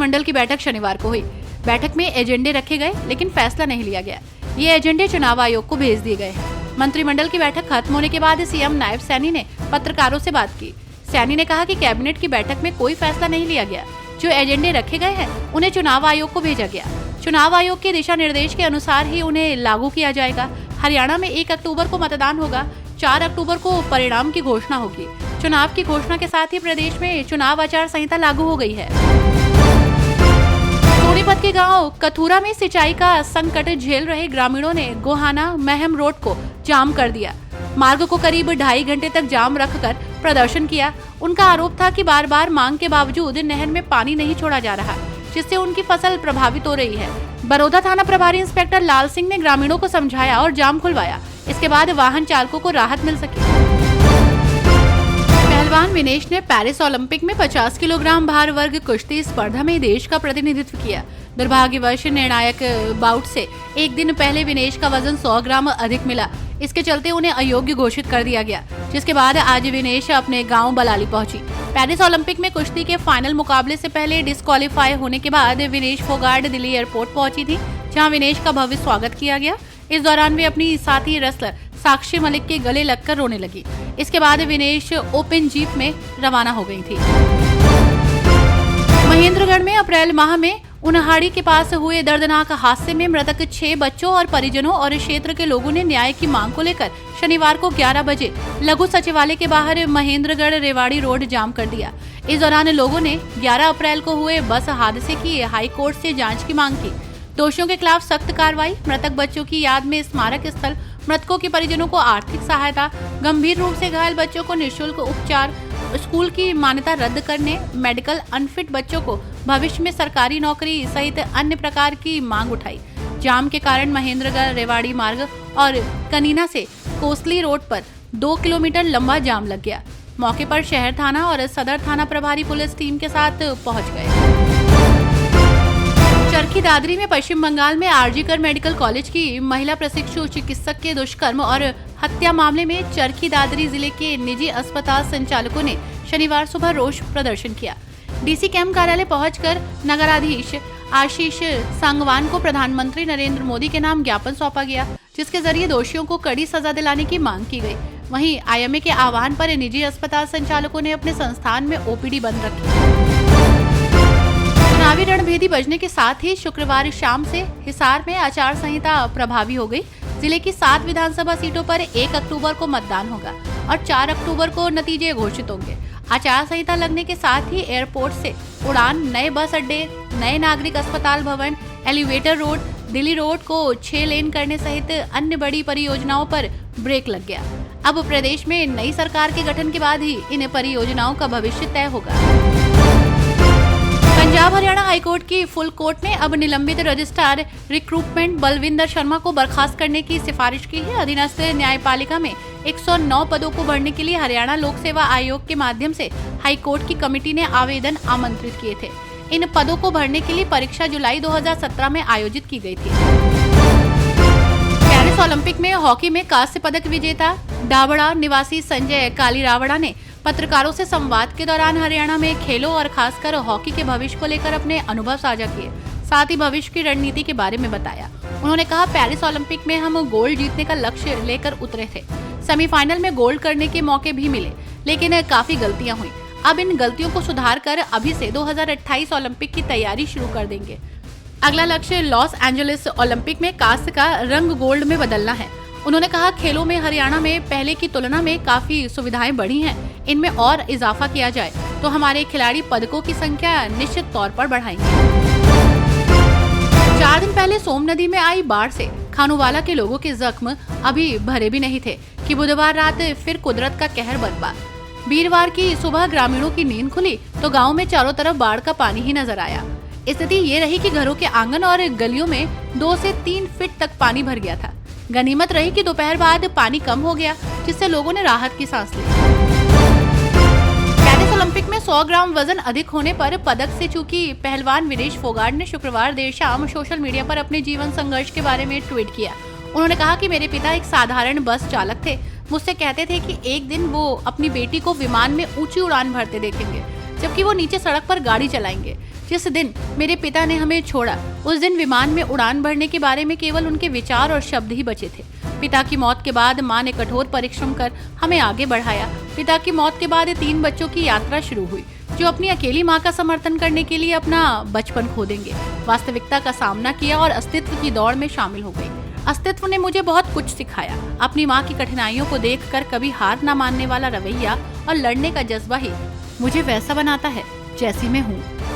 मंत्रिमंडल की बैठक शनिवार को हुई। बैठक में एजेंडे रखे गए लेकिन फैसला नहीं लिया गया। ये एजेंडे चुनाव आयोग को भेज दिए गए हैं। मंत्रिमंडल की बैठक खत्म होने के बाद सीएम नायब सैनी ने पत्रकारों से बात की। सैनी ने कहा कि कैबिनेट की बैठक में कोई फैसला नहीं लिया गया। जो एजेंडे रखे गए हैं उन्हें चुनाव आयोग को भेजा गया। चुनाव आयोग के दिशा निर्देश के अनुसार ही उन्हें लागू किया जाएगा। हरियाणा में 1 अक्टूबर को मतदान होगा। 4 अक्टूबर को परिणाम की घोषणा होगी। चुनाव की घोषणा के साथ ही प्रदेश में चुनाव आचार संहिता लागू हो गई है। सोनीपत के गांव कथूरा में सिंचाई का संकट झेल रहे ग्रामीणों ने गोहाना महम रोड को जाम कर दिया। मार्ग को करीब 2.5 घंटे तक जाम रखकर प्रदर्शन किया। उनका आरोप था कि बार बार मांग के बावजूद नहर में पानी नहीं छोड़ा जा रहा, जिससे उनकी फसल प्रभावित हो रही है। बड़ौदा थाना प्रभारी इंस्पेक्टर लाल सिंह ने ग्रामीणों को समझाया और जाम खुलवाया। इसके बाद वाहन चालकों को राहत मिल सकी। पहलवान विनेश ने पेरिस ओलंपिक में 50 किलोग्राम भार वर्ग कुश्ती स्पर्धा में देश का प्रतिनिधित्व किया। दुर्भाग्यवश निर्णायक बाउट से एक दिन पहले विनेश का वजन 100 ग्राम अधिक मिला। इसके चलते उन्हें अयोग्य घोषित कर दिया गया, जिसके बाद आज विनेश अपने गांव बलाली पहुंची। पेरिस ओलंपिक में कुश्ती के फाइनल मुकाबले से पहले डिस्क्वालीफाई होने के बाद विनेश फोगाट दिल्ली एयरपोर्ट पहुंची थी, जहां विनेश का भव्य स्वागत किया गया। इस दौरान वे अपनी साथी रेसलर साक्षी मलिक के गले लगकर रोने लगी। इसके बाद विनेश ओपन जीप में रवाना हो गई थी। महेंद्रगढ़ में अप्रैल माह में उनहाड़ी के पास हुए दर्दनाक हादसे में मृतक 6 बच्चों और परिजनों और क्षेत्र के लोगों ने न्याय की मांग को लेकर शनिवार को 11 बजे लघु सचिवालय के बाहर महेंद्रगढ़ रेवाड़ी रोड जाम कर दिया। इस दौरान लोगों ने 11 अप्रैल को हुए बस हादसे की हाई कोर्ट से जांच की मांग की। दोषियों के खिलाफ सख्त कार्रवाई, मृतक बच्चों की याद में स्मारक स्थल, मृतकों के परिजनों को आर्थिक सहायता, गंभीर रूप से घायल बच्चों को निःशुल्क उपचार, स्कूल की मान्यता रद्द करने, मेडिकल अनफिट बच्चों को भविष्य में सरकारी नौकरी सहित अन्य प्रकार की मांग उठाई। जाम के कारण महेंद्रगढ़ रेवाड़ी मार्ग और कनीना से कोसली रोड पर 2 किलोमीटर लंबा जाम लग गया। मौके पर शहर थाना और सदर थाना प्रभारी पुलिस टीम के साथ पहुंच गए। चरखी दादरी में पश्चिम बंगाल में आरजीकर मेडिकल कॉलेज की महिला प्रशिक्षु चिकित्सक के दुष्कर्म और हत्या मामले में चरखी दादरी जिले के निजी अस्पताल संचालकों ने शनिवार सुबह रोष प्रदर्शन किया। डीसी कैंप कार्यालय पहुंचकर नगराधीश आशीष सांगवान को प्रधानमंत्री नरेंद्र मोदी के नाम ज्ञापन सौंपा गया, जिसके जरिए दोषियों को कड़ी सजा दिलाने की मांग की गई। वहीं आईएमए के आह्वान पर निजी अस्पताल संचालकों ने अपने संस्थान में ओपीडी बंद रखी। चुनावी रणभेदी बजने के साथ ही शुक्रवार शाम से हिसार में आचार संहिता प्रभावी हो गई। जिले की 7 विधानसभा सीटों पर 1 अक्टूबर को मतदान होगा और 4 अक्टूबर को नतीजे घोषित होंगे। आचार संहिता लगने के साथ ही एयरपोर्ट से उड़ान, नए बस अड्डे, नए नागरिक अस्पताल भवन, एलिवेटर रोड, दिल्ली रोड को 6 लेन करने सहित अन्य बड़ी परियोजनाओं पर ब्रेक लग गया। अब प्रदेश में नई सरकार के गठन के बाद ही इन परियोजनाओं का भविष्य तय होगा। पंजाब हरियाणा हाईकोर्ट की फुल कोर्ट ने अब निलंबित रजिस्ट्रार रिक्रूटमेंट बलविंदर शर्मा को बर्खास्त करने की सिफारिश की है। अधीनस्थ न्यायपालिका में 109 पदों को भरने के लिए हरियाणा लोक सेवा आयोग के माध्यम से हाईकोर्ट की कमेटी ने आवेदन आमंत्रित किए थे। इन पदों को भरने के लिए परीक्षा जुलाई 2017 में आयोजित की गई थी। पेरिस ओलंपिक में हॉकी में कांस्य पदक विजेता डाबड़ा निवासी संजय कालीरावड़ा ने पत्रकारों से संवाद के दौरान हरियाणा में खेलों और खासकर हॉकी के भविष्य को लेकर अपने अनुभव साझा किए, साथ ही भविष्य की रणनीति के बारे में बताया। उन्होंने कहा, पेरिस ओलंपिक में हम गोल्ड जीतने का लक्ष्य लेकर उतरे थे। सेमीफाइनल में गोल्ड करने के मौके भी मिले, लेकिन काफी गलतियां हुई। अब इन गलतियों को सुधार कर अभी से 2028 ओलंपिक की तैयारी शुरू कर देंगे। अगला लक्ष्य लॉस एंजलिस ओलंपिक में कांस्य का रंग गोल्ड में बदलना है। उन्होंने कहा, खेलों में हरियाणा में पहले की तुलना में काफी सुविधाएं बढ़ी हैं। इनमें और इजाफा किया जाए तो हमारे खिलाड़ी पदकों की संख्या निश्चित तौर पर बढ़ाएंगे। 4 दिन पहले सोम नदी में आई बाढ़ से खानूवाला के लोगों के जख्म अभी भरे भी नहीं थे कि बुधवार रात फिर कुदरत का कहर बरपा। वीरवार की सुबह ग्रामीणों की नींद खुली तो गाँव में चारों तरफ बाढ़ का पानी ही नजर आया। स्थिति ये रही कि घरों के आंगन और गलियों में 2 से 3 फीट तक पानी भर गया था। गनीमत रही कि दोपहर बाद पानी कम हो गया, जिससे लोगों ने राहत की सांस ली। पेरिस ओलंपिक में 100 ग्राम वजन अधिक होने पर पदक से चूकी पहलवान विनेश फोगाट ने शुक्रवार देर शाम सोशल मीडिया पर अपने जीवन संघर्ष के बारे में ट्वीट किया। उन्होंने कहा कि मेरे पिता एक साधारण बस चालक थे। मुझसे कहते थे कि एक दिन वो अपनी बेटी को विमान में ऊंची उड़ान भरते देखेंगे। जबकि वो नीचे सड़क पर गाड़ी चलाएंगे। जिस दिन मेरे पिता ने हमें छोड़ा, उस दिन विमान में उड़ान भरने के बारे में केवल उनके विचार और शब्द ही बचे थे। पिता की मौत के बाद मां ने कठोर परिश्रम कर हमें आगे बढ़ाया। पिता की मौत के बाद 3 बच्चों की यात्रा शुरू हुई, जो अपनी अकेली मां का समर्थन करने के लिए अपना बचपन खो देंगे। वास्तविकता का सामना किया और अस्तित्व की दौड़ में शामिल हो गई। अस्तित्व ने मुझे बहुत कुछ सिखाया। अपनी मां की कठिनाइयों को देखकर कभी हार न मानने वाला रवैया और लड़ने का जज्बा ही मुझे वैसा बनाता है जैसी मैं हूँ।